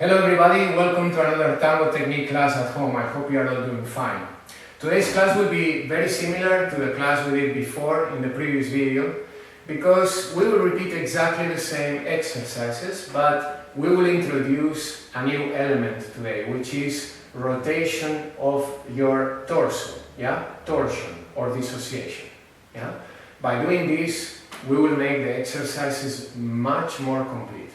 Hello everybody, welcome to another Tango technique class at home. I hope you are all doing fine. Today's class will be very similar to the class we did before in the previous video because we will repeat exactly the same exercises, but we will introduce a new element today, which is rotation of your torso, torsion or dissociation. By doing this, we will make the exercises much more complete.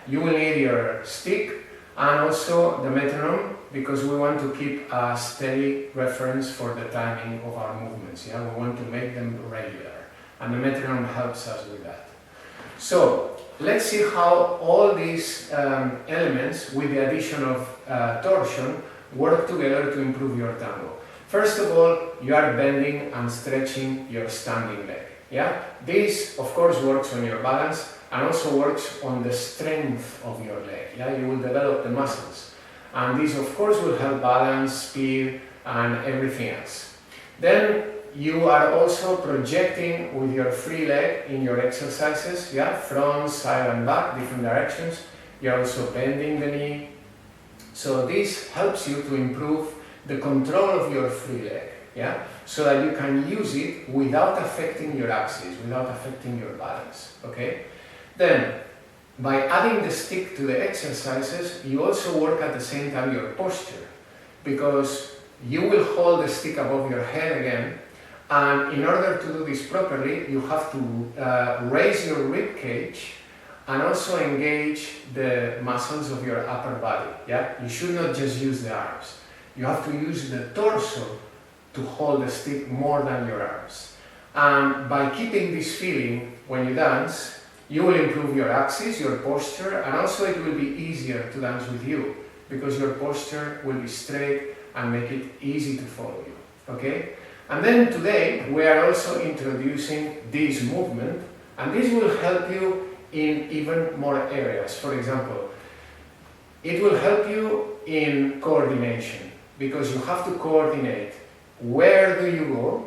You will need your stick and also the metronome because we want to keep a steady reference for the timing of our movements. We want to make them regular, and the metronome helps us with that. So let's see how all these elements with the addition of torsion work together to improve your tango. First of all, you are bending and stretching your standing leg. This of course works on your balance and also works on the strength of your leg. You will develop the muscles, and this of course will help balance, speed and everything else. Then you are also projecting with your free leg in your exercises, front, side and back, different directions. You are also bending the knee. So this helps you to improve the control of your free leg, so that you can use it without affecting your axis, without affecting your balance, okay? Then, by adding the stick to the exercises, you also work at the same time your posture, because you will hold the stick above your head again, and in order to do this properly, you have to raise your rib cage and also engage the muscles of your upper body. You should not just use the arms. You have to use the torso to hold the stick more than your arms. And by keeping this feeling when you dance, you will improve your axis, your posture, and also it will be easier to dance with you because your posture will be straight and make it easy to follow you, okay? And then today we are also introducing this movement, and this will help you in even more areas. For example, it will help you in coordination because you have to coordinate where do you go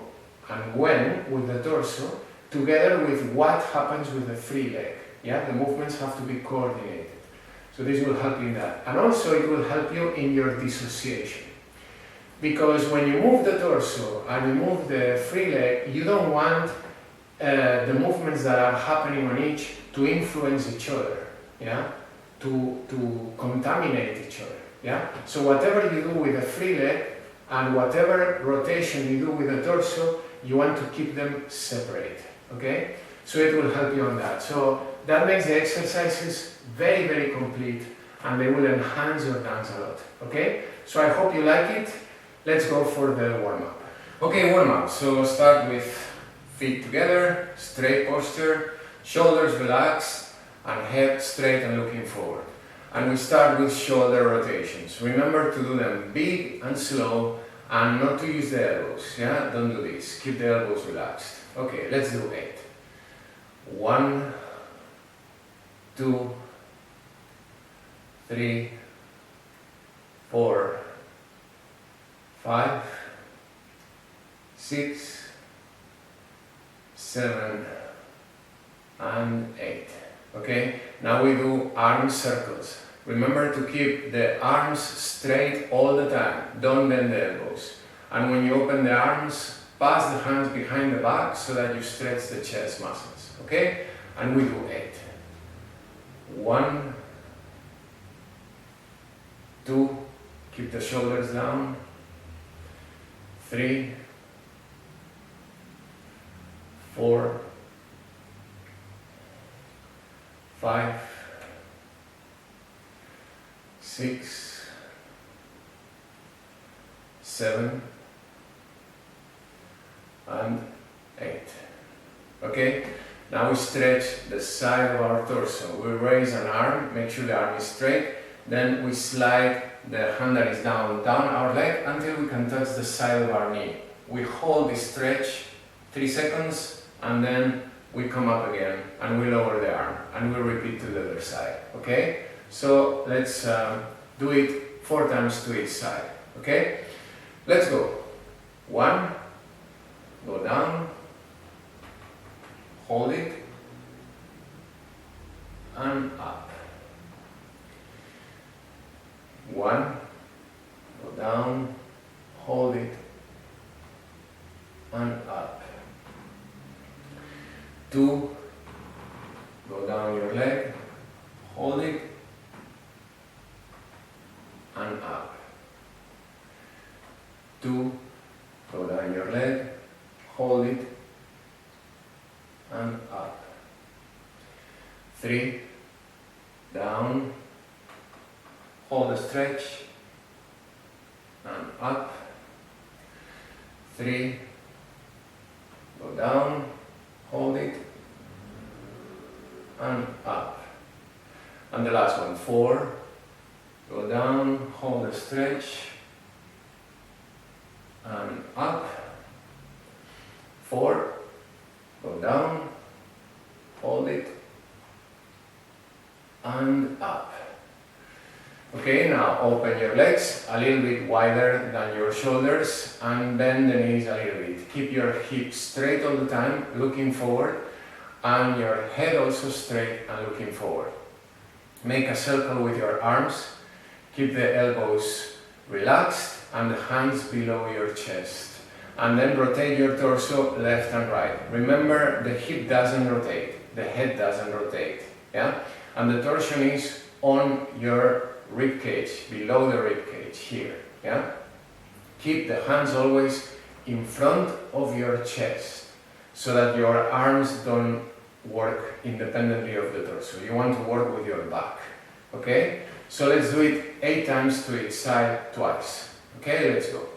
and when with the torso together with what happens with the free leg. The movements have to be coordinated. So this will help you in that. And also it will help you in your dissociation. Because when you move the torso and you move the free leg, you don't want the movements that are happening on each to influence each other, to contaminate each other. So whatever you do with the free leg and whatever rotation you do with the torso, you want to keep them separate. Okay? So it will help you on that. So that makes the exercises very, very complete, and they will enhance your dance a lot. Okay? So I hope you like it. Let's go for the warm-up. Okay, warm-up. So start with feet together, straight posture, shoulders relaxed, and head straight and looking forward. And we start with shoulder rotations. Remember to do them big and slow, and not to use the elbows. Don't do this. Keep the elbows relaxed. Okay, let's do 8. 1, 2, 3, 4, 5, 6, 7, and 8. Okay, now we do arm circles. Remember to keep the arms straight all the time. Don't bend the elbows. And when you open the arms, pass the hands behind the back so that you stretch the chest muscles. Okay? And we do 8. 1, 2, keep the shoulders down. 3, 4, 5, 6, 7, and 8. Okay? Now we stretch the side of our torso. We raise an arm, make sure the arm is straight, then we slide the hand that is down our leg until we can touch the side of our knee. We hold this stretch 3 seconds, and then we come up again and we lower the arm and we repeat to the other side. Okay? So let's do it 4 times to each side. Okay? Let's go. 1, go down, hold it, and up. 1, go down, hold it, and up. 2, go down your leg, hold it, and up. 2, go down your leg, hold it, and up. 3, down, hold the stretch, and up. 3, go down, hold it, and up. And the last one, 4, go down, hold the stretch, and up. 4, go down, hold it, and up. Okay, now open your legs a little bit wider than your shoulders and bend the knees a little bit. Keep your hips straight all the time, looking forward, and your head also straight and looking forward. Make a circle with your arms. Keep the elbows relaxed and the hands below your chest. And then rotate your torso left and right. Remember, the hip doesn't rotate, the head doesn't rotate. Yeah? And the torsion is on your rib cage, below the rib cage, here. Yeah? Keep the hands always in front of your chest so that your arms don't work independently of the torso. You want to work with your back. Okay? So let's do it 8 times to each side twice. Okay, let's go.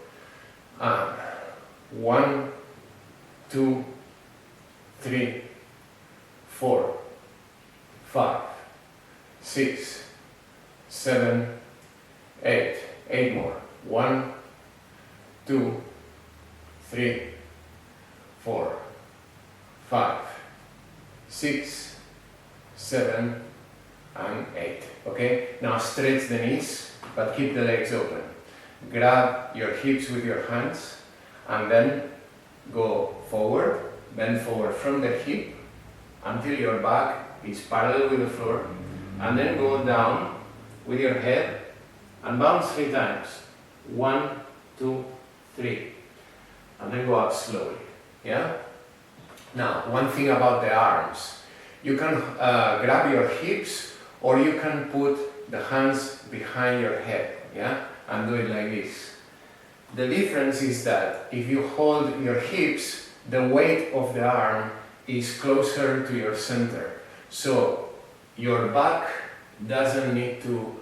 1, 2, 3, 4, 5, 6, 7, 8. 8 more. 1, 2, 3, 4, 5, 6, 7, and 8. Okay? Now stretch the knees, but keep the legs open. Grab your hips with your hands, and then go forward, bend forward from the hip until your back is parallel with the floor, and then go down with your head and bounce 3 times. 1, 2, 3. And then go up slowly. Yeah? Now, one thing about the arms. You can grab your hips, or you can put the hands behind your head. Yeah? And do it like this. The difference is that if you hold your hips, the weight of the arm is closer to your center. So your back doesn't need to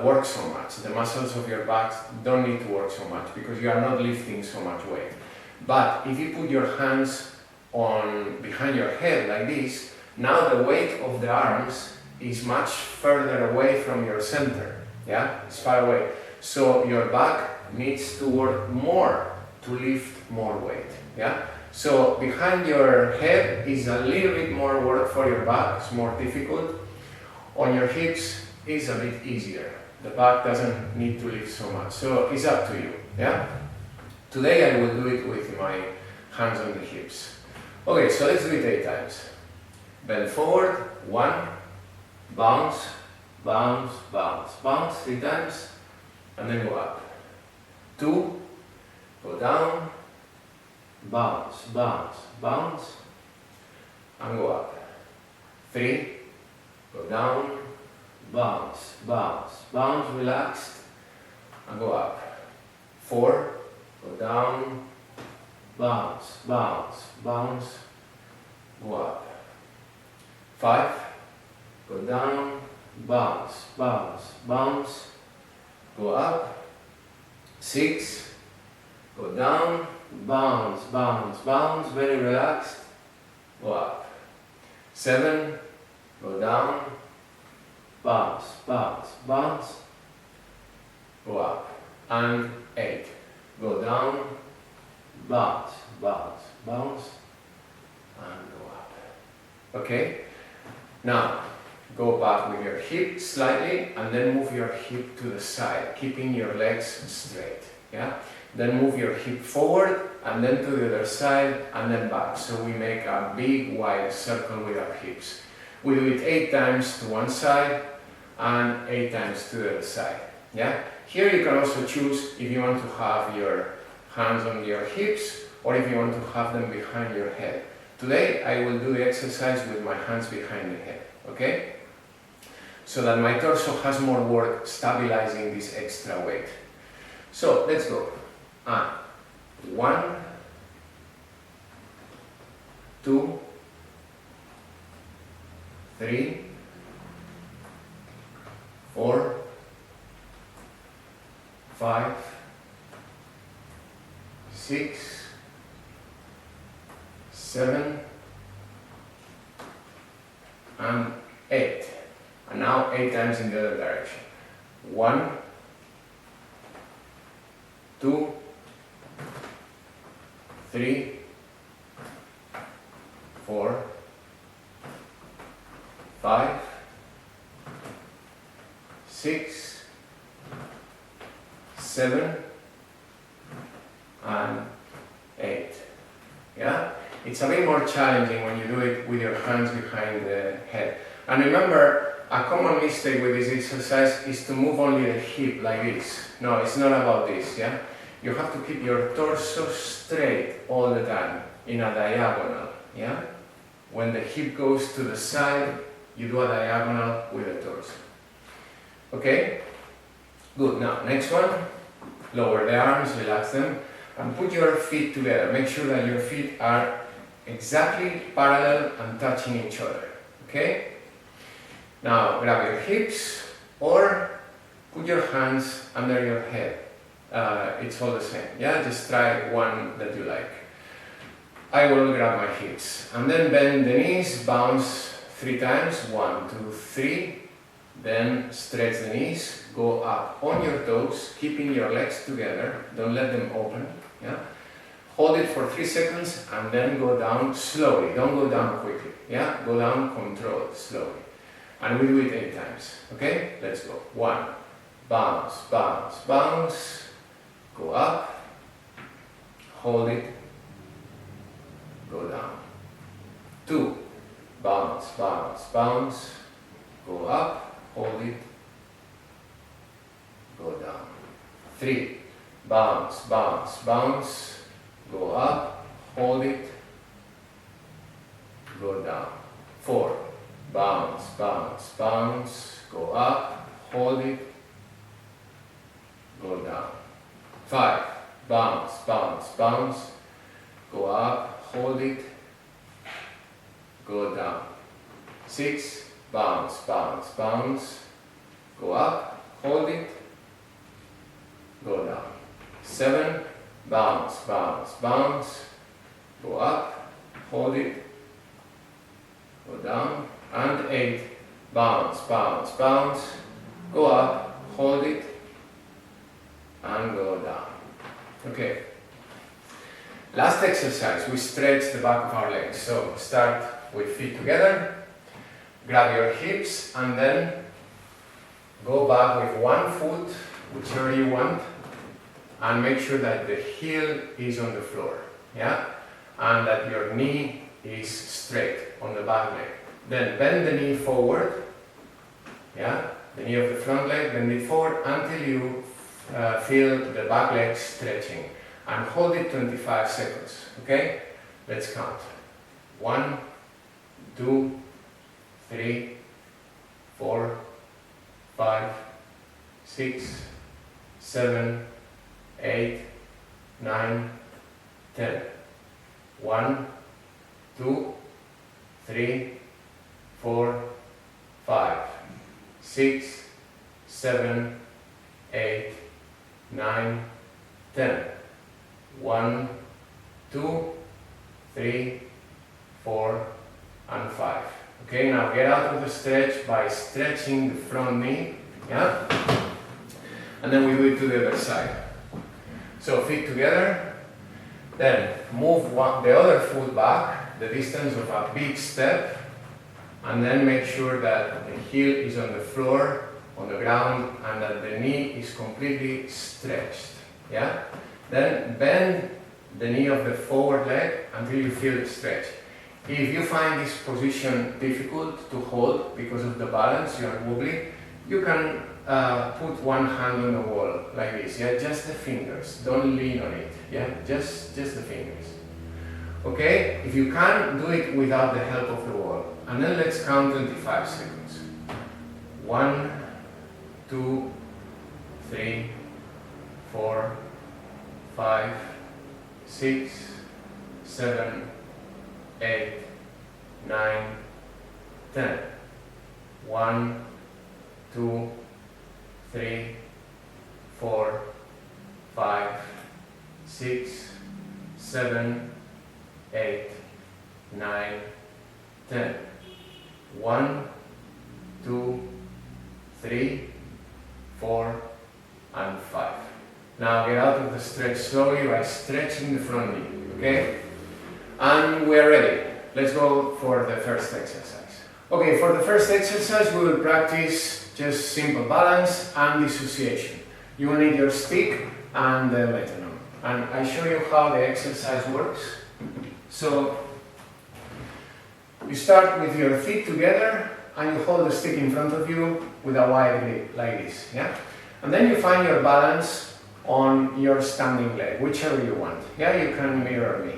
work so much. The muscles of your back don't need to work so much because you are not lifting so much weight. But if you put your hands on behind your head like this, now the weight of the arms is much further away from your center. Yeah, it's far away. So your back needs to work more to lift more weight. Yeah. So behind your head is a little bit more work for your back. It's more difficult. On your hips is a bit easier. The back doesn't need to lift so much. So it's up to you. Yeah. Today I will do it with my hands on the hips. Okay, so let's do it 8 times. Bend forward, 1, bounce, bounce, bounce, bounce 3 times, and then go up. 2, go down, bounce, bounce, bounce, and go up. 3, go down, bounce, bounce, bounce, relaxed, and go up. 4, go down, bounce, bounce, bounce, go up. 5, go down, bounce, bounce, bounce, go up. 6, go down, bounce, bounce, bounce, very relaxed, go up. 7, go down, bounce, bounce, bounce, go up. And 8, go down, bounce, bounce, bounce, and go up. Okay? Now, go back with your hip slightly and then move your hip to the side, keeping your legs straight. Yeah? Then move your hip forward and then to the other side and then back. So we make a big wide circle with our hips. We do it 8 times to one side and 8 times to the other side. Yeah? Here you can also choose if you want to have your hands on your hips or if you want to have them behind your head. Today I will do the exercise with my hands behind the head, okay? So that my torso has more work stabilizing this extra weight. So let's go. 1, 2, 3, 4, 5, 6, 7, and 8. And now 8 times in the other direction. 1, 2, 3, 4, 5, 6, 7, and 8. Yeah? It's a bit more challenging when you do it with your hands behind the head. And remember, a common mistake with this exercise is to move only the hip like this. No, it's not about this, yeah? You have to keep your torso straight all the time, in a diagonal, yeah? When the hip goes to the side, you do a diagonal with the torso. Okay? Good, now, next one. Lower the arms, relax them, and put your feet together. Make sure that your feet are exactly parallel and touching each other, okay? Now, grab your hips, or put your hands under your head. It's all the same, yeah? Just try one that you like. I will grab my hips, and then bend the knees, bounce 3 times, 1, 2, 3, then stretch the knees, go up on your toes, keeping your legs together, don't let them open, yeah? Hold it for 3 seconds, and then go down slowly, don't go down quickly, yeah? Go down controlled, slowly. And we do it 8 times, okay? Let's go. 1, bounce, bounce, bounce, go up, hold it, go down. 2, bounce, bounce, bounce, go up, hold it, go down. 3, bounce, bounce, bounce, go up, hold it, go down. 4, bounce, bounce, bounce, go up, hold it, go down. 5, bounce, bounce, bounce, go up, hold it, go down. 6, bounce, bounce, bounce, go up, hold it, go down. 7, bounce, bounce, bounce, go up, hold it, go down. And 8, bounce, bounce, bounce, go up, hold it, and go down. Okay. Last exercise, we stretch the back of our legs. So start with feet together, grab your hips, and then go back with one foot, whichever you want, and make sure that the heel is on the floor, yeah? And that your knee is straight on the back leg. Then bend the knee forward, yeah? The knee of the front leg, bend it forward until you feel the back leg stretching. And hold it 25 seconds, okay? Let's count. 1, 2, 3, 4, 5, 6, 7, 8, 9, 10. 1, 2, 3, 4, 5, 6, 7, 8, 9, 10. 1, 2, 3, 4, and 5. Okay, now get out of the stretch by stretching the front knee, yeah? And then we do it to the other side. So feet together, then move the other foot back, the distance of a big step, and then make sure that the heel is on the floor, on the ground, and that the knee is completely stretched, yeah? Then bend the knee of the forward leg until you feel it stretch. If you find this position difficult to hold because of the balance, you are wobbly, you can put one hand on the wall like this, yeah, just the fingers, don't lean on it, yeah, just the fingers. Okay, if you can, do it without the help of the wall. And then let's count 25 seconds. 1, 2, 3, 4, 5, 6, 7, 8, 9, 10. 1, 2, 3, 4, 5, 6, 7, 8, 9, 10. 1, 2, 3, 4, and 5. Now get out of the stretch slowly by stretching the front knee, okay? And we're ready. Let's go for the first exercise. Okay, for the first exercise we will practice just simple balance and dissociation. You will need your stick and the metronome. And I show you how the exercise works. So you start with your feet together and you hold the stick in front of you with a wide grip like this, yeah? And then you find your balance on your standing leg, whichever you want. Yeah, you can mirror me.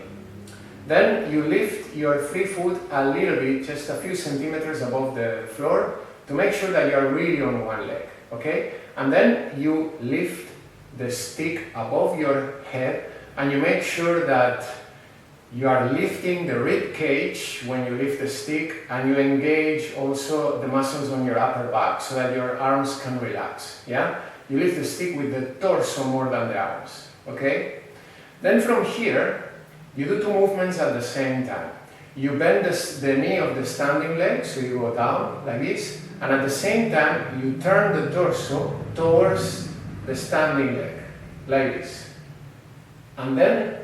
Then you lift your free foot a little bit, just a few centimeters above the floor, to make sure that you're really on one leg, okay? And then you lift the stick above your head and you make sure that you are lifting the rib cage when you lift the stick, and you engage also the muscles on your upper back so that your arms can relax, yeah? You lift the stick with the torso more than the arms, okay? Then from here, you do two movements at the same time. You bend the knee of the standing leg, so you go down like this, and at the same time, you turn the torso towards the standing leg, like this. And then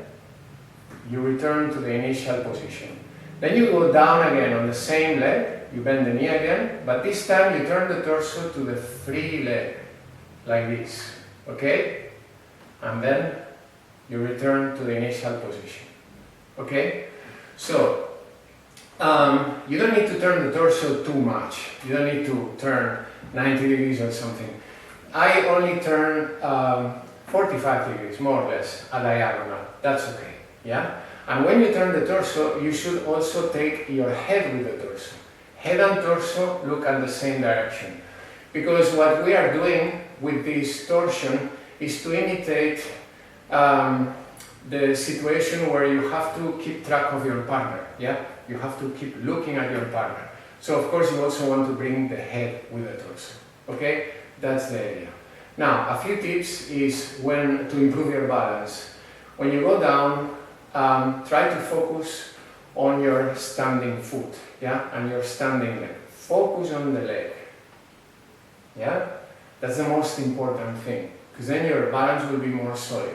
you return to the initial position. Then you go down again on the same leg, you bend the knee again, but this time you turn the torso to the free leg, like this, okay? And then you return to the initial position, okay? So, you don't need to turn the torso too much. You don't need to turn 90 degrees or something. I only turn 45 degrees, more or less, a diagonal. That's okay. Yeah? And when you turn the torso, you should also take your head with the torso. Head and torso look at the same direction. Because what we are doing with this torsion is to imitate the situation where you have to keep track of your partner. Yeah? You have to keep looking at your partner. So of course you also want to bring the head with the torso. Okay? That's the idea. Now, a few tips is when to improve your balance. When you go down, try to focus on your standing foot, yeah, and your standing leg. Focus on the leg, yeah. That's the most important thing, because then your balance will be more solid.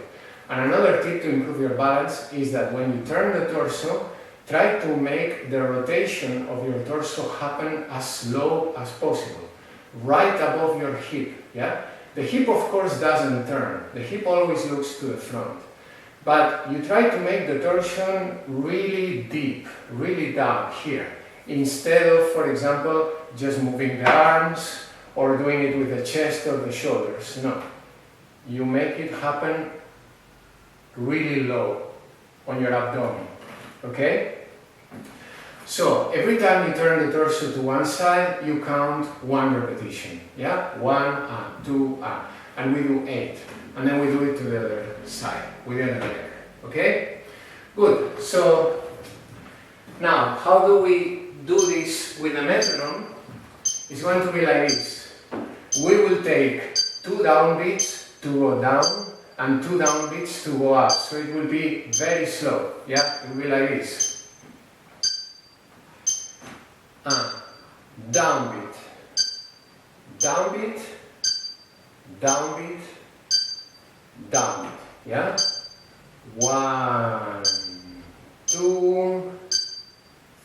And another tip to improve your balance is that when you turn the torso, try to make the rotation of your torso happen as slow as possible, right above your hip, yeah. The hip, of course, doesn't turn. The hip always looks to the front. But you try to make the torsion really deep, really down here, instead of, for example, just moving the arms or doing it with the chest or the shoulders. No. You make it happen really low on your abdomen. Okay? So, every time you turn the torso to one side, you count one repetition. Yeah? 1, 2, and we do 8. And then we do it to the other side, with the other leg. Okay? Good. So, now, how do we do this with the metronome? It's going to be like this. We will take 2 down beats to go down, and 2 down beats to go up. So it will be very slow. Yeah? It will be like this. Down beat. Down beat. Down beat. Down beat. Yeah? 1, 2,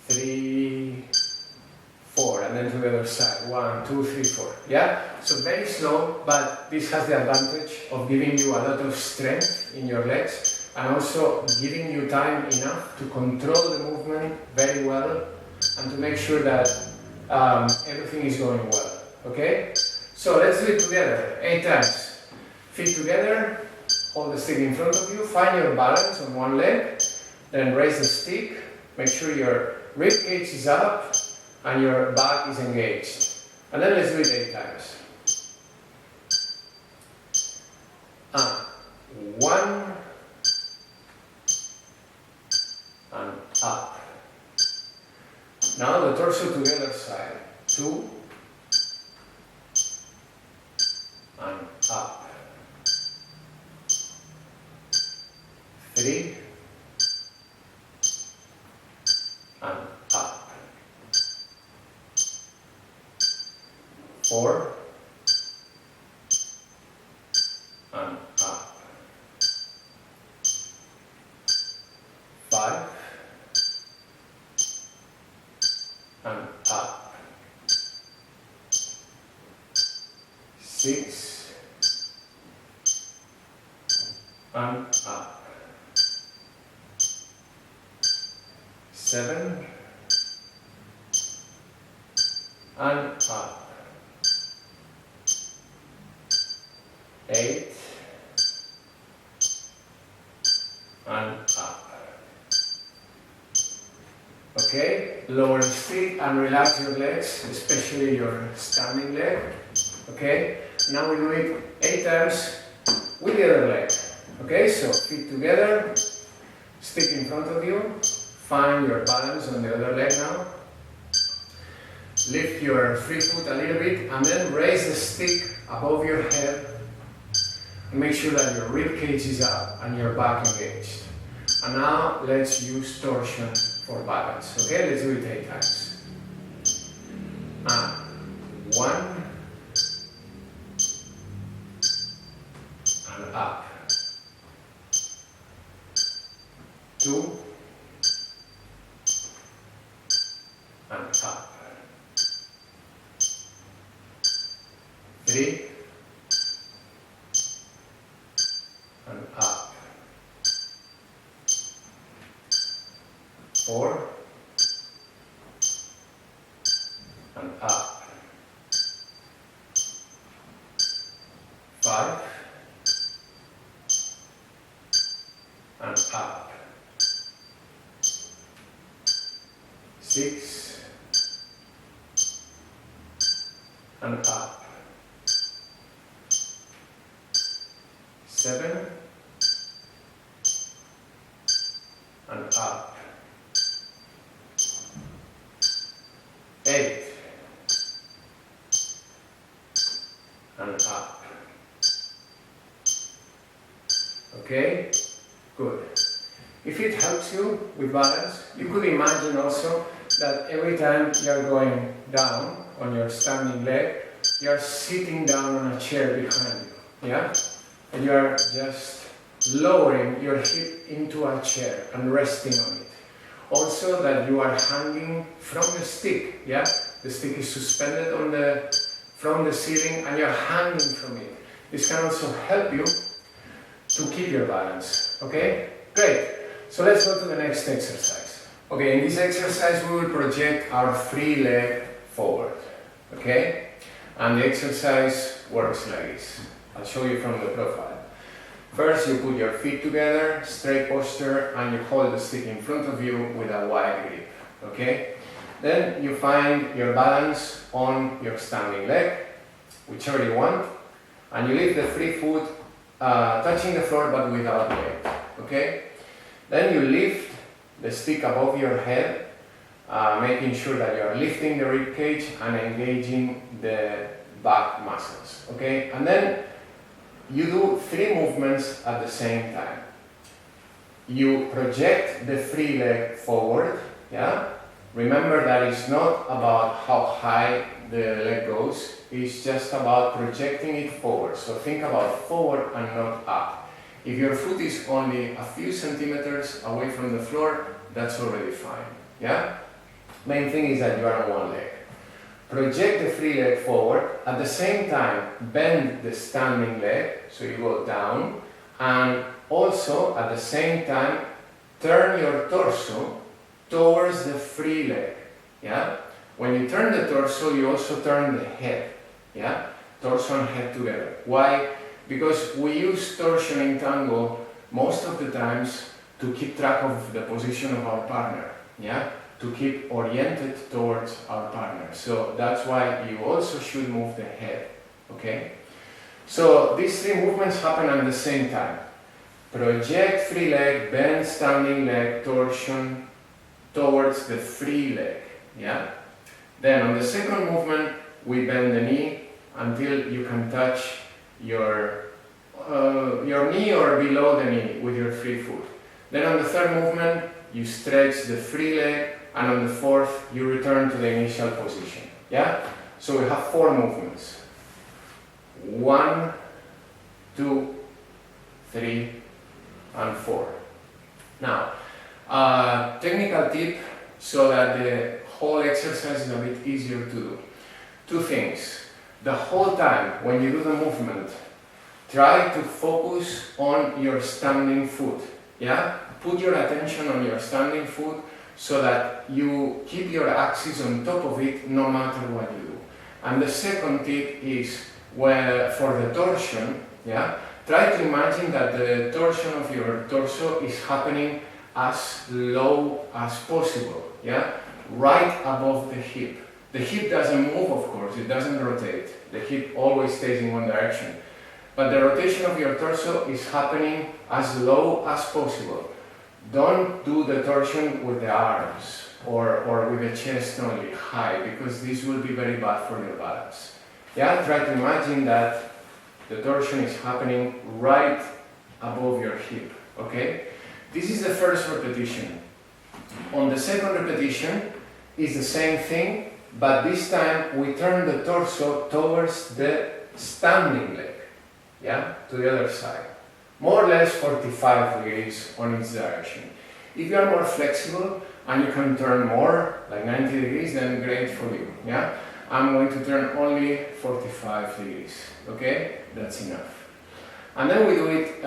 3, 4, and then to the other side. 1, 2, 3, 4. Yeah? So very slow, but this has the advantage of giving you a lot of strength in your legs and also giving you time enough to control the movement very well and to make sure that everything is going well. Okay? So let's do it together, 8 times. Feet together, hold the stick in front of you, find your balance on one leg, then raise the stick, make sure your rib cage is up and your back is engaged. And then let's do it 8 times. And 1, and up. Now the torso to the other side. 2, and up. 3, and up. 4, and up. 5, and up. 6, and up. 7, and up. 8, and up. Okay, lower the stick and relax your legs, especially your standing leg. Okay, now we do it 8 times with the other leg. Okay, so feet together, stick in front of you, find your balance on the other leg now. Lift your free foot a little bit and then raise the stick above your head. And make sure that your rib cage is up and your back engaged. And now let's use torsion for balance. Okay, let's do it 8 times. And 1, and up. 2, and up. 3, and up. 4, and up. 5, and up. 6, and up. 7, and up. 8, and up. Okay, good. If it helps you with balance, you could imagine also that every time you are going down on your standing leg, you are sitting down on a chair behind you, yeah? And you are just lowering your hip into a chair and resting on it. Also that you are hanging from the stick, yeah? The stick is suspended from the ceiling and you are hanging from it. This can also help you to keep your balance, okay? Great. So let's go to the next exercise. Okay, in this exercise we will project our free leg forward, okay? And the exercise works like this. I'll show you from the profile. First, you put your feet together, straight posture, and you hold the stick in front of you with a wide grip, okay? Then you find your balance on your standing leg, whichever you want, and you lift the free foot touching the floor but without weight, okay? Then you lift the stick above your head, making sure that you are lifting the rib cage and engaging the back muscles, okay? And then you do 3 movements at the same time. You project the free leg forward, yeah? Remember that it's not about how high the leg goes, it's just about projecting it forward. So think about forward and not up. If your foot is only a few centimeters away from the floor, that's already fine, yeah? Main thing is that you are on one leg. Project the free leg forward, at the same time bend the standing leg, so you go down, and also at the same time turn your torso towards the free leg, yeah? When you turn the torso, you also turn the head, yeah? torso and head together. Why? Because we use torsion in tango most of the times to keep track of the position of our partner, yeah? To keep oriented towards our partner. So that's why you also should move the head, okay? So these three movements happen at the same time. Project free leg, bend standing leg, torsion towards the free leg, yeah? Then on the second movement, we bend the knee until you can touch your knee or below the knee with your free foot. Then on the third movement, you stretch the free leg, and on the fourth, you return to the initial position, yeah? So we have 4 movements. 1, 2, 3, and 4. Now, technical tip so that the whole exercise is a bit easier to do. 2 things. The whole time when you do the movement, try to focus on your standing foot. Yeah? Put your attention on your standing foot so that you keep your axis on top of it no matter what you do. And the second tip is for the torsion, yeah? Try to imagine that the torsion of your torso is happening as low as possible, yeah? Right above the hip. The hip doesn't move, of course, it doesn't rotate. The hip always stays in one direction. But the rotation of your torso is happening as low as possible. Don't do the torsion with the arms or with the chest only high, because this will be very bad for your balance. Yeah, try to imagine that the torsion is happening right above your hip, okay? This is the first repetition. On the second repetition, it's the same thing, but this time we turn the torso towards the standing leg, yeah, to the other side. More or less 45 degrees on each direction. If you are more flexible and you can turn more, like 90 degrees, then great for you, yeah? I'm going to turn only 45 degrees, okay? That's enough. And then we do it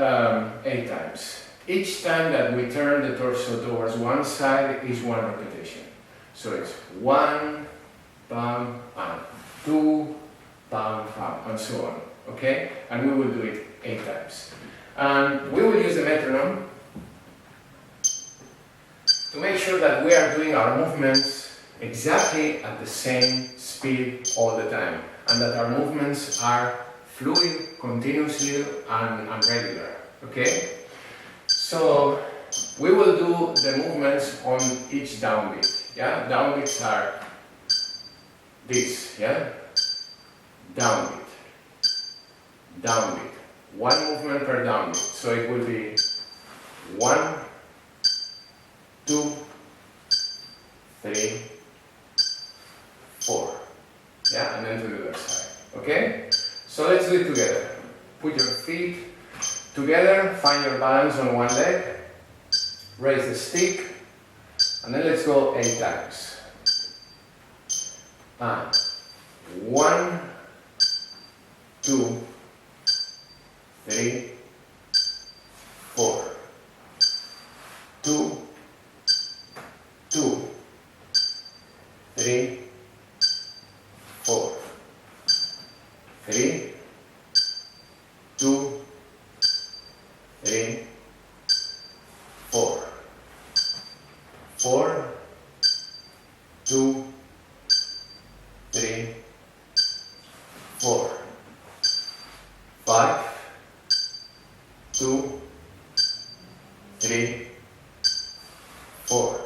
8 times. Each time that we turn the torso towards one side is 1 repetition. So it's 1, bam, and 2, bam, bam, and so on, okay? And we will do it 8 times. And we will use the metronome to make sure that we are doing our movements exactly at the same speed all the time, and that our movements are fluid, continuously, and regular, okay? So we will do the movements on each downbeat, yeah? Downbeats are this, yeah? Downbeat, downbeat. 1 movement per downbeat. So it will be 1, 2, 3, 4. Yeah, and then to the other side. Okay? So let's do it together. Put your feet together, find your balance on one leg, raise the stick, and then let's go 8 times. And 1, 2, 3, 4, 2, 2, 3, 4, 3, 2, 3, 4, 4, 2, 3, 4, 5, 2, 3, 4,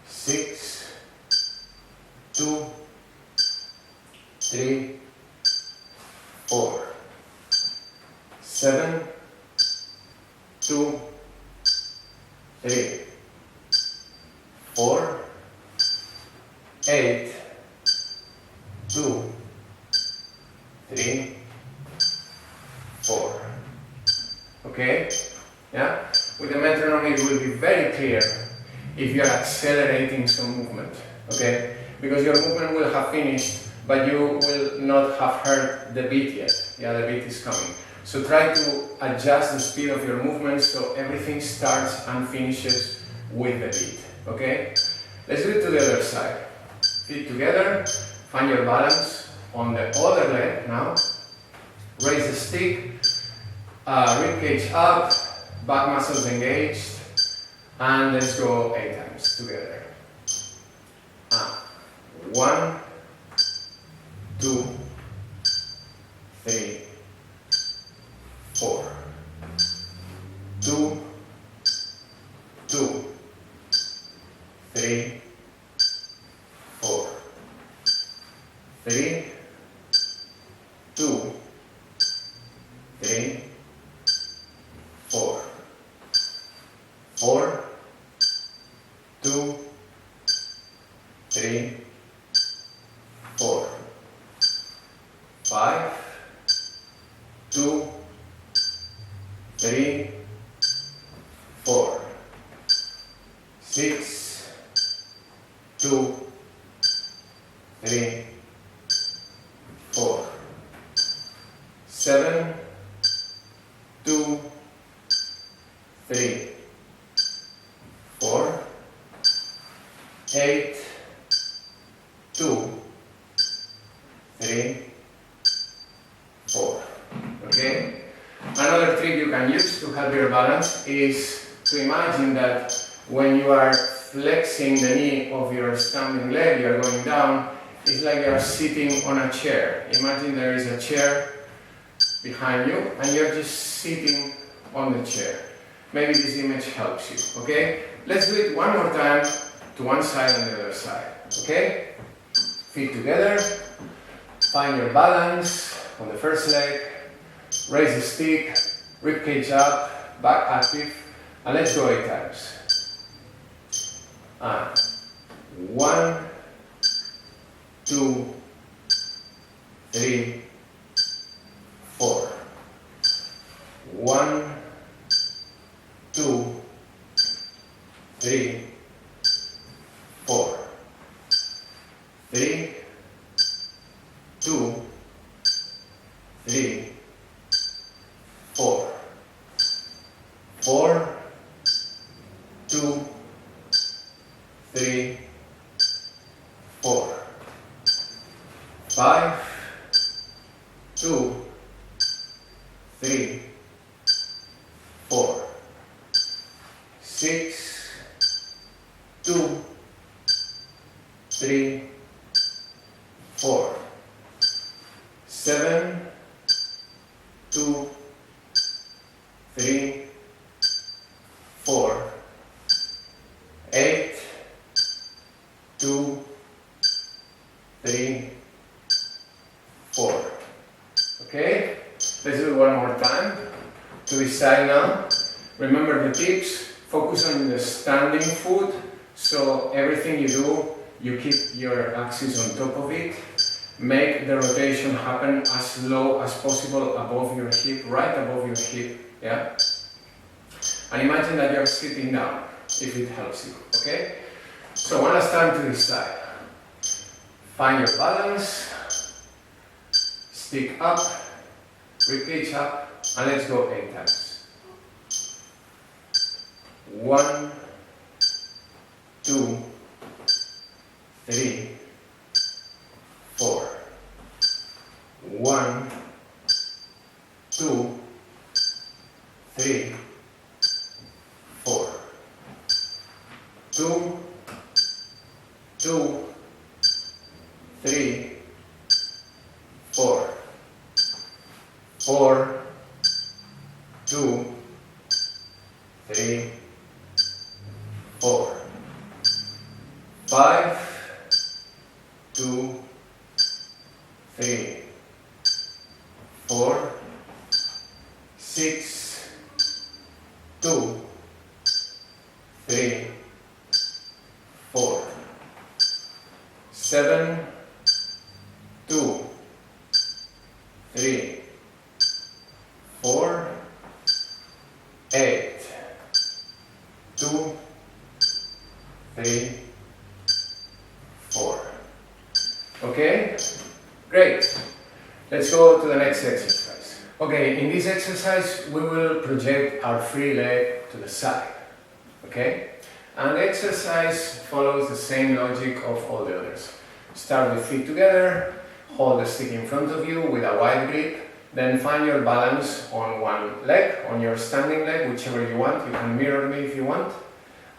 6, 2, 3, 4, 7, 2, 3, 4, 8, 2, 3, 4. Okay? Yeah? With the metronome it will be very clear if you are accelerating some movement. Okay? Because your movement will have finished, but you will not have heard the beat yet. Yeah, the beat is coming. So try to adjust the speed of your movement so everything starts and finishes with the beat. Okay? Let's do it to the other side. Feet together, find your balance, on the other leg now. Raise the stick, rib cage up, back muscles engaged, and let's go 8 times together. 1, 2, 3, 4. 2, 2, 3, 4. 3, 2, 3, 4. 4, 2, 3, 4. 5, 2, 3, 4. 6, 2, 3, 4. 7, 2, 3, 4. 8, 2, 3, 4. Okay? Another trick you can use to help your balance is to imagine that when you are flexing the knee of your standing leg, you are going down, it's like you are sitting on a chair. Imagine there is a chair behind you and you're just sitting on the chair. Maybe this image helps you, okay? Let's do it one more time to one side and the other side, okay? Feet together, find your balance on the first leg, raise the stick, rib cage up, back active, and let's go 8 times. 1, 2, 3, 4. 1, 2, 3, 4. 3, 2, 3, 4. 4, 2, 3, 4. 5, 2, 3, 4. 6, 2, 3, 4. 7, 2, 3, 4. 8, 2, 3, 4. Okay? Let's do it one more time. To this side now. Remember the tips. Focus on the standing foot. So everything you do, you keep your axis on top of it. Make the rotation happen as low as possible above your hip, right above your hip. Yeah? And imagine that you're sitting down, if it helps you. Okay? So one last time to this side. Find your balance. Stick up, rib cage up, and let's go 8 times. 1, 2, 3, 4. 1, 2, 3, 4. 2, 2, 3, 4. 4, 2, 3, 4. 5, 2, 3, 4. 6, 2, 3, 4. 7, 2, 3, 4. 8, 2, 3, 4. Okay? Great. Let's go to the next exercise. Okay, in this exercise we will project our free leg to the side. Okay? And the exercise follows the same logic of all the others. Start with feet together, hold the stick in front of you with a wide grip. Then find your balance on one leg, on your standing leg, whichever you want. You can mirror me if you want.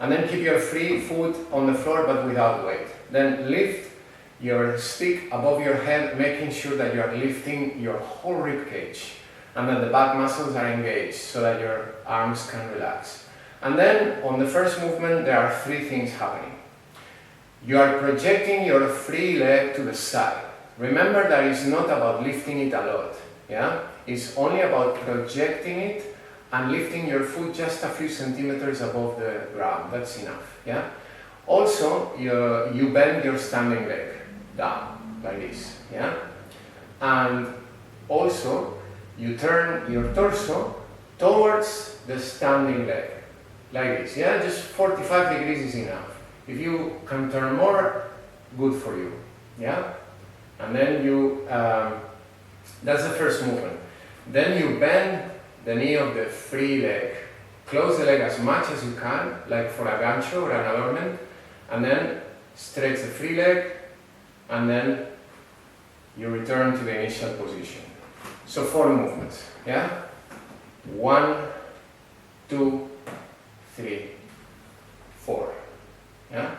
And then keep your free foot on the floor but without weight. Then lift your stick above your head, making sure that you are lifting your whole rib cage and that the back muscles are engaged so that your arms can relax. And then on the first movement there are three things happening. You are projecting your free leg to the side. Remember that it's not about lifting it a lot. Yeah? It's only about projecting it and lifting your foot just a few centimeters above the ground. That's enough. Yeah? Also, you bend your standing leg down like this. Yeah? And also, you turn your torso towards the standing leg like this. Yeah? Just 45 degrees is enough. If you can turn more, good for you. Yeah? And then you that's the first movement. Then you bend the knee of the free leg. Close the leg as much as you can, like for a gancho or an adornment. And then stretch the free leg. And then you return to the initial position. So 4 movements. Yeah? 1, 2, 3, 4. Yeah?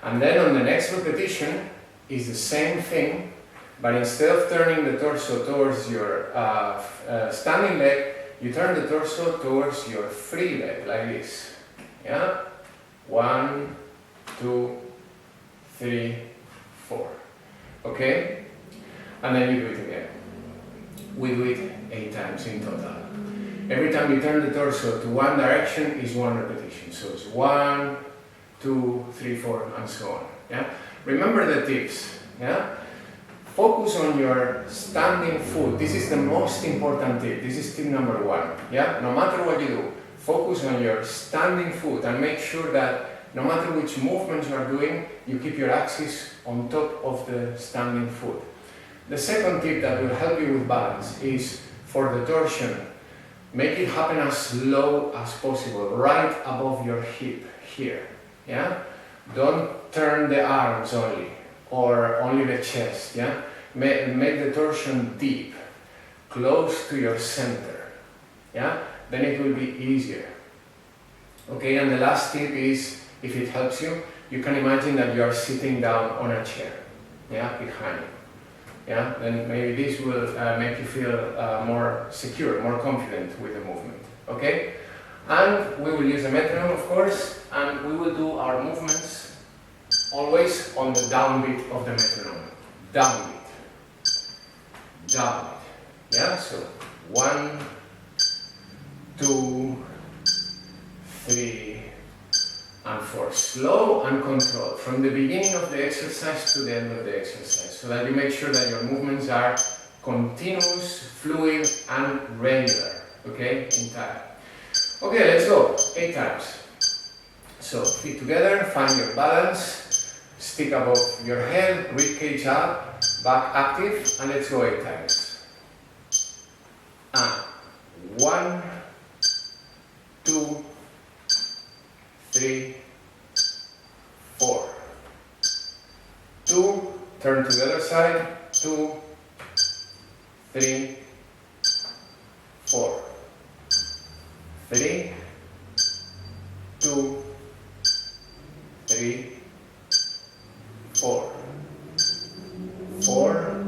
And then on the next repetition is the same thing. But instead of turning the torso towards your standing leg, you turn the torso towards your free leg, like this. Yeah? 1, 2, 3, 4. Okay? And then you do it again. We do it 8 times in total. Every time you turn the torso to one direction is 1 repetition. So it's 1, 2, 3, 4, and so on. Yeah? Remember the tips. Yeah? Focus on your standing foot. This is the most important tip. This is tip number 1. Yeah? No matter what you do, focus on your standing foot and make sure that no matter which movements you are doing, you keep your axis on top of the standing foot. The second tip that will help you with balance is for the torsion. Make it happen as low as possible, right above your hip here. Yeah? Don't turn the arms only. Or only the chest, yeah? Make the torsion deep, close to your center, yeah? Then it will be easier. Okay, and the last tip is, if it helps you, you can imagine that you are sitting down on a chair, yeah, behind you. Yeah, then maybe this will make you feel more secure, more confident with the movement, okay? And we will use the metronome, of course, and we will do our movements always on the downbeat of the metronome. Downbeat. Downbeat. Yeah? So 1, 2, 3, and 4. Slow and controlled. From the beginning of the exercise to the end of the exercise. So that you make sure that your movements are continuous, fluid, and regular. Okay? In time. Okay, let's go. 8 times. So feet together, find your balance. Stick above your head, rib cage up, back active, and let's go 8 times. 1, 2, 3, 4. 2, turn to the other side. 2, 3, 4. 3, 2, 3, 4. 4,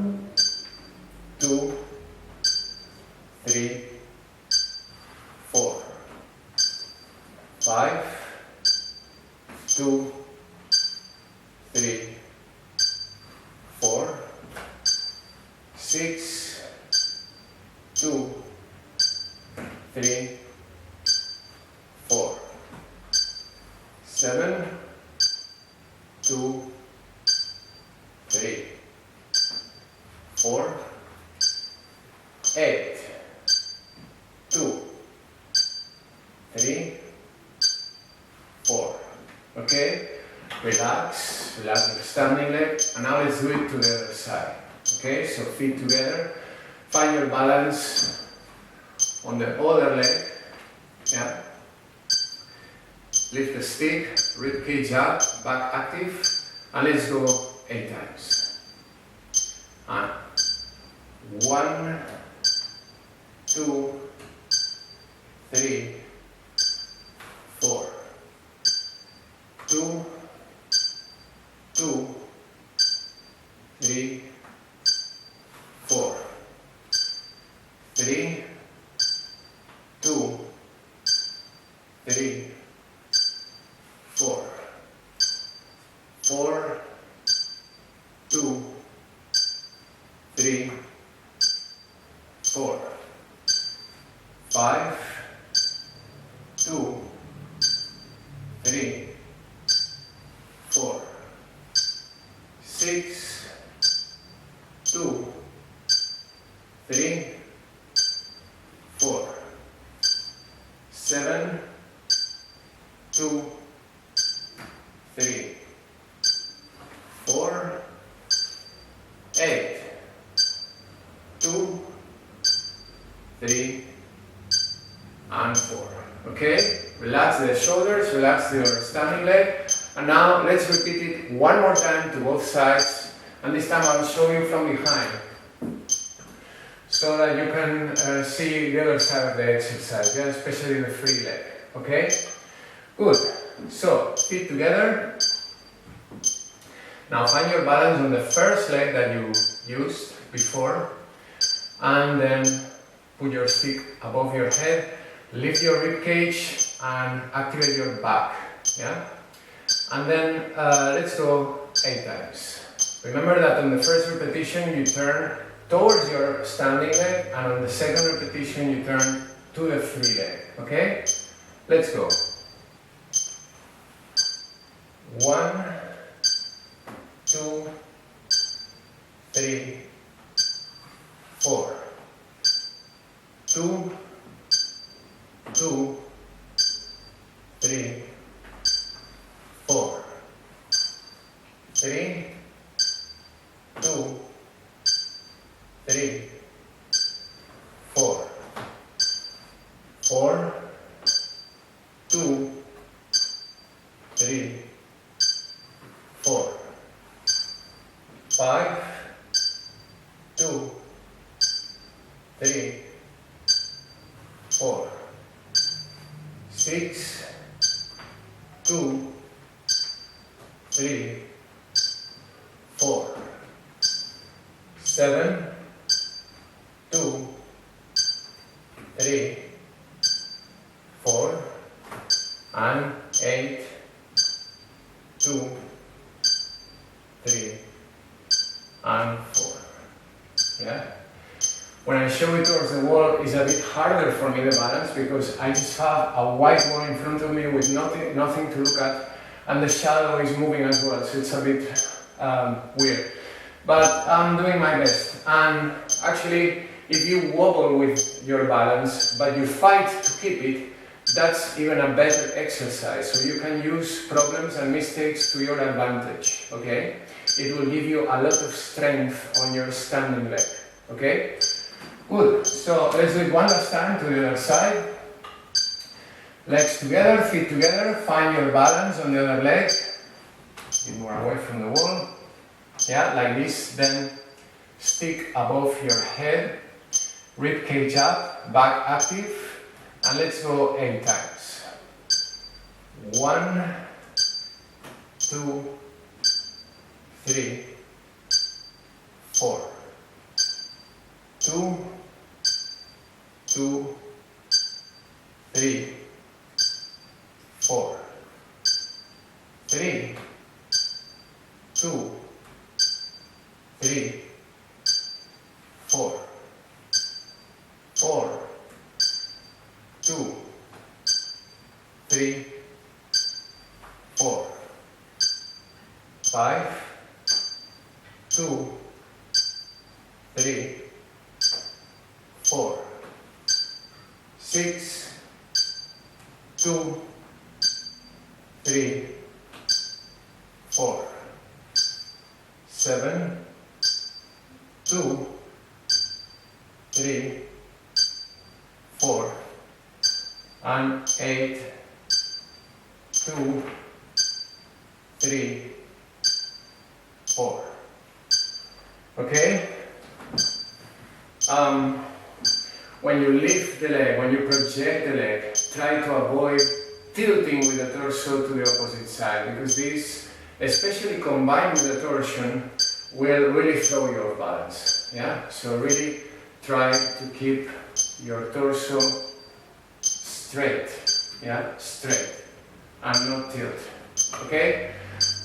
2, 3, 4. 5, 2, 3, 4. 6, 2, 3, 4. 7, 2, 3, 4, 8, 2, 3, 4. Okay? Relax your standing leg, and now let's do it to the other side. Okay? So feet together, find your balance on the other leg. Yeah? Lift the stick, rib cage up, back active, and let's go 8 times. 1, 2, 3, 4. 2, 2, 3, 4. 3, 2, 3, 4. 4, 2, 3, 4. 5, 2, 3, 4. 6, 2, 3, 4. 7, 2, 3, 4, 8, 2, 3, and 4. Okay? Relax the shoulders, relax your standing leg. And now let's repeat it one more time to both sides. And this time I'll show you from behind, so that you can see the other side of the exercise, yeah? Especially the free leg. Okay? Good. So, feet together. Now find your balance on the first leg that you used before, and then put your stick above your head, lift your rib cage and activate your back, yeah? And then let's go 8 times. Remember that on the first repetition you turn towards your standing leg, and on the second repetition you turn to the free leg, okay? Let's go. 1, 2, 3, 4. 2, 2, 3, 4. 3, 2, 3, 4. 4, 2, 3, 4. 5, 2, 3, 4. 6, 2, 3, 4. 7, 2, 3, 4. And 8, 2, 3, and 4. Yeah? When I show it towards the wall, it's a bit harder for me, the balance, because I just have a white wall in front of me with nothing to look at, and the shadow is moving as well, so it's a bit weird. But I'm doing my best. And actually, if you wobble with your balance, but you fight to keep it, that's even a better exercise. So you can use problems and mistakes to your advantage, okay? It will give you a lot of strength on your standing leg, okay? Good, so let's do it one last time to the other side. Legs together, feet together, find your balance on the other leg. A bit more away from the wall. Yeah, like this, then stick above your head, rib cage up, back active, and let's go 8 times. 1, 2, 3, 4. 2, 2, 3, 4. 3, 2, 3, 4. 4, 2, 3, 4. 5, 2, 3, 4. 6, 2, 3, 4. 7, 2, 3, 4. And 8, 2, 3, 4. Okay? when you lift the leg, when you project the leg, try to avoid tilting with the torso to the opposite side, because this, especially combined with the torsion, will really throw you off balance. Yeah? So really try to keep your torso straight. Yeah? Straight. And not tilt. Okay?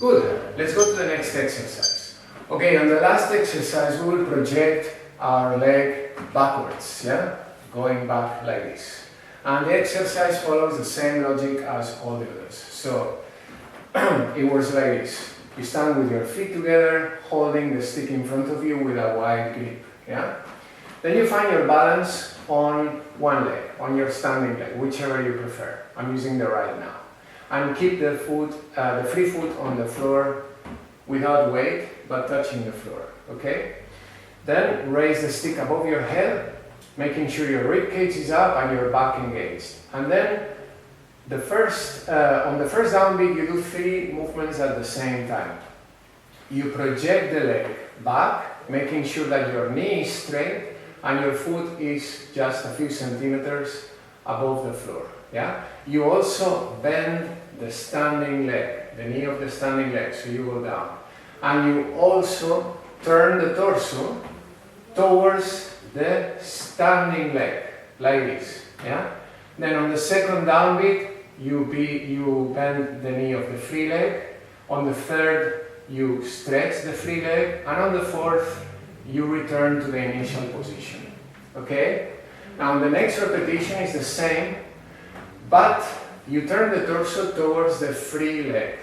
Good. Let's go to the next exercise. Okay, on the last exercise we will project our leg backwards. Yeah? Going back like this. And the exercise follows the same logic as all the others. So it works like this. You stand with your feet together, holding the stick in front of you with a wide grip. Yeah? Then you find your balance on one leg, on your standing leg, whichever you prefer. I'm using the right now. And keep the free foot on the floor without weight, but touching the floor. Okay? Then raise the stick above your head, making sure your rib cage is up and your back engaged. And then on the first downbeat, you do 3 movements at the same time. You project the leg back, making sure that your knee is straight and your foot is just a few centimeters above the floor. Yeah? You also bend the standing leg, the knee of the standing leg, so you go down. And you also turn the torso towards the standing leg, like this. Yeah? Then on the second downbeat, you bend the knee of the free leg. On the third, you stretch the free leg. And on the fourth, you return to the initial position. Okay? Now the next repetition is the same, but you turn the torso towards the free leg.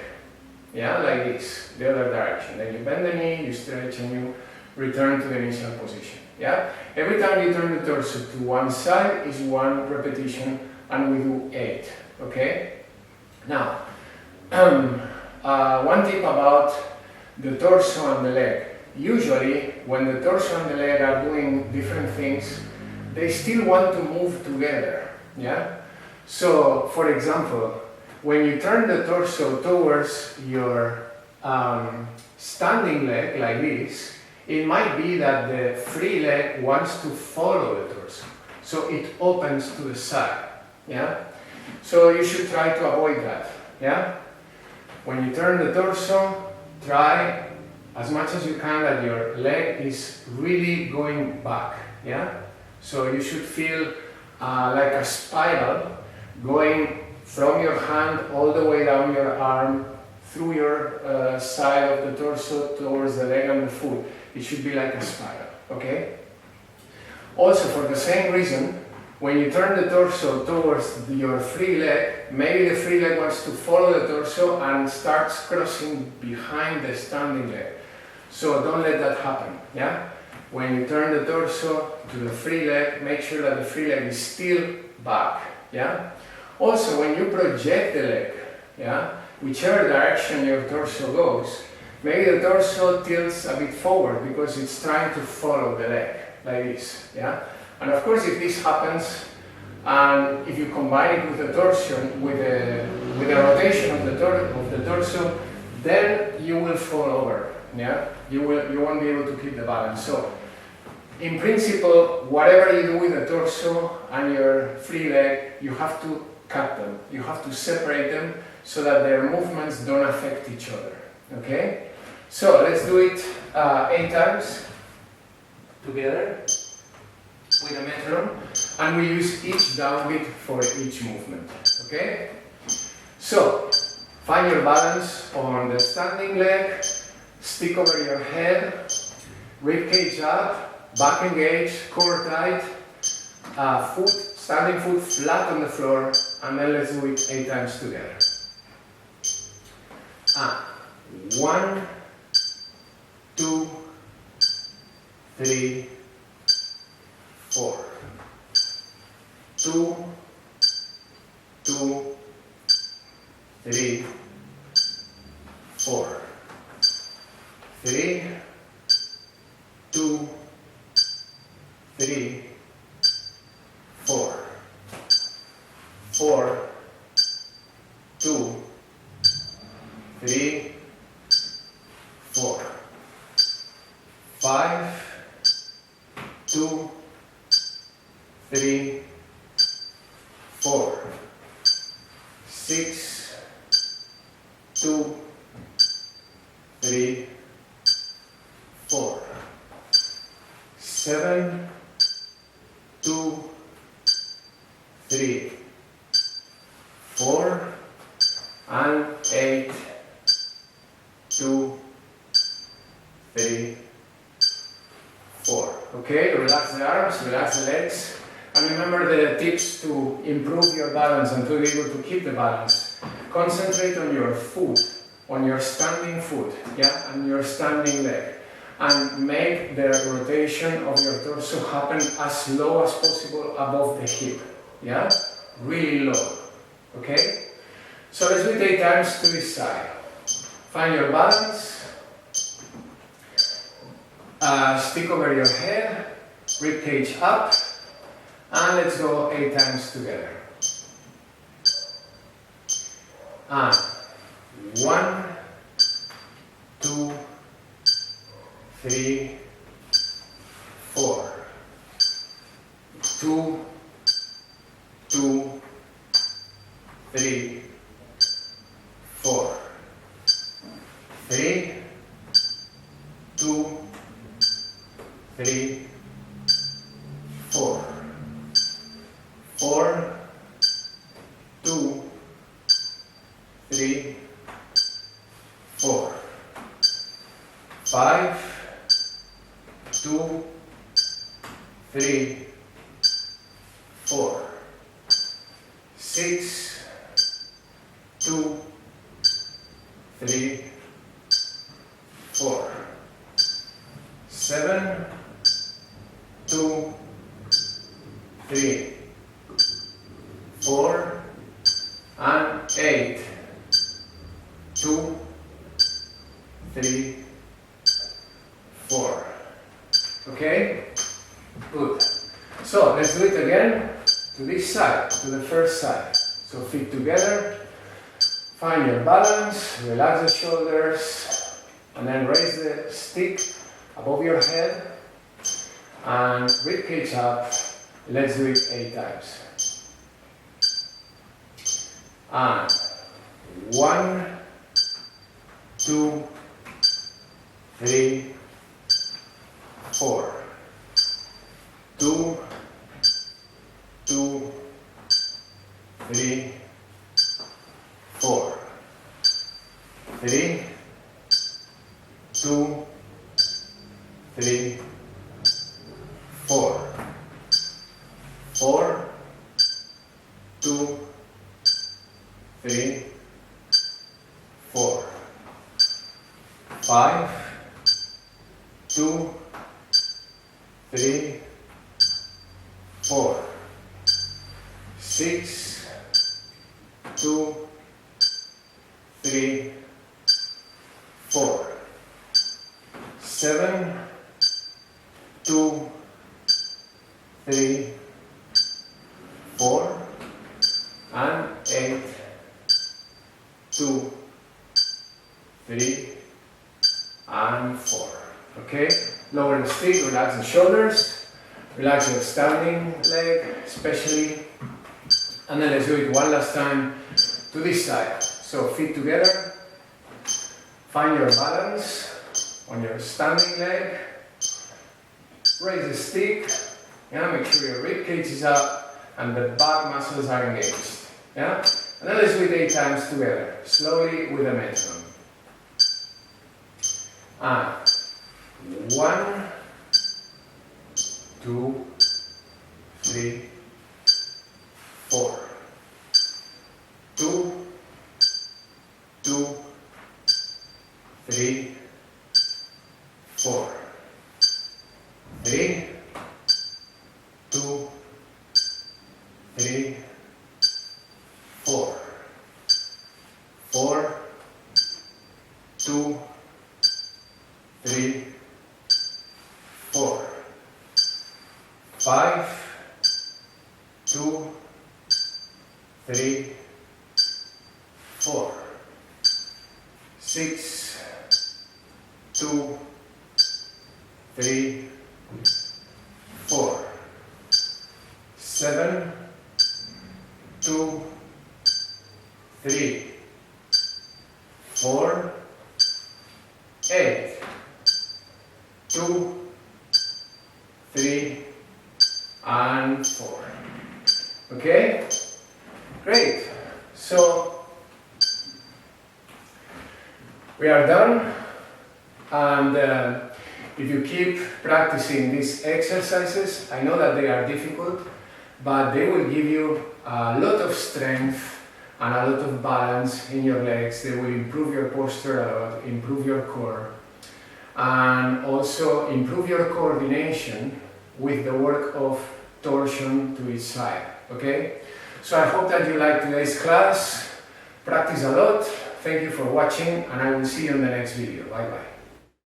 Yeah, like this, the other direction. Then you bend the knee, you stretch, and you return to the initial position. Yeah? Every time you turn the torso to one side is 1 repetition, and we do 8. Okay? Now, one tip about the torso and the leg. Usually, when the torso and the leg are doing different things, they still want to move together. Yeah? So, for example, when you turn the torso towards your standing leg like this, it might be that the free leg wants to follow the torso. So it opens to the side. Yeah? So you should try to avoid that. Yeah? When you turn the torso, try as much as you can that your leg is really going back. Yeah? So you should feel like a spiral going from your hand all the way down your arm, through your side of the torso towards the leg and the foot. It should be like a spiral, okay? Also, for the same reason, when you turn the torso towards your free leg, maybe the free leg wants to follow the torso and starts crossing behind the standing leg. So don't let that happen, yeah? When you turn the torso to the free leg, make sure that the free leg is still back, yeah? Also, when you project the leg, yeah, whichever direction your torso goes, maybe the torso tilts a bit forward because it's trying to follow the leg, like this, yeah? And of course, if this happens, and if you combine it with the torsion, with the rotation of the torso, then you will fall over, yeah? You won't be able to keep the balance. So, in principle, whatever you do with the torso and your free leg, you have to cut them. You have to separate them so that their movements don't affect each other. Okay? So let's do it 8 times together with a metronome, and we use each downbeat for each movement. Okay? So find your balance on the standing leg, stick over your head, rib cage up, back engaged, core tight, standing foot flat on the floor, and then let's do it 8 times together. 1, 2, 3, 4. 2, 2, 3, 4. 3, 2, 3, 4. 4, 2, 3, 4. 5, 2, 4, 6, 2, 3, 4, 7, 2, 3, 4, and 8, 2, 3, 4. Okay, relax the arms, relax the legs, and remember the tips to improve your balance and to be able to keep the balance. Concentrate on your foot, on your standing foot, yeah, and your standing leg, and make the rotation of your torso happen as low as possible above the hip, yeah, really low. Okay, so let's do 8 times to this side. Find your balance. Stick over your head, rib cage up, and let's go 8 times together. And 1, 2, 3, 4, 2, 2, 3, 4, 3, 2, 3, 4, 4, 2, 3, 4, 5, 2, 3, 4, 6, 2, 3, 4, 7, 2, 3, 4, and 8, 2, 3, 4. Okay? Good. So let's do it again to this side, to the first side. So feet together, find your balance, relax the shoulders, and then raise the stick above your head and rib cage up. Let's do it 8 times. And 1, 2, 3, 4, 2, 2, 3, 4, 3, 2, 3, 4, 4, 2, 3, 4, 5, 2, 3, 4, 6, 2, 3, 4, 7, 2, 3, 4, and 8, 2, 3, and 4. Okay? Lower the stick, relax the shoulders, relax your standing leg especially, and then let's do it one last time to this side. So feet together, find your balance on your standing leg, raise the stick, yeah, make sure your rib cage is up and the back muscles are engaged. Yeah? And then let's do it 8 times together, slowly with a metronome. And 1, 2, 3, 4, 2, 2, 3, 4, 3, 2, 3, 4, 4, 2, 3, 4, 5, 2, 3, 4, 6, 2, 3, 4, 7, 2, 3, 4, 8, 2, 3, and 4. Okay? Great. So we are done, and if you keep practicing these exercises, I know that they are difficult, but they will give you a lot of strength and a lot of balance in your legs. They will improve your posture a lot, improve your core, and also improve your coordination with the work of torsion to each side. Okay? So I hope that you liked today's class. Practice a lot. Thank you for watching, and I will see you in the next video. Bye bye.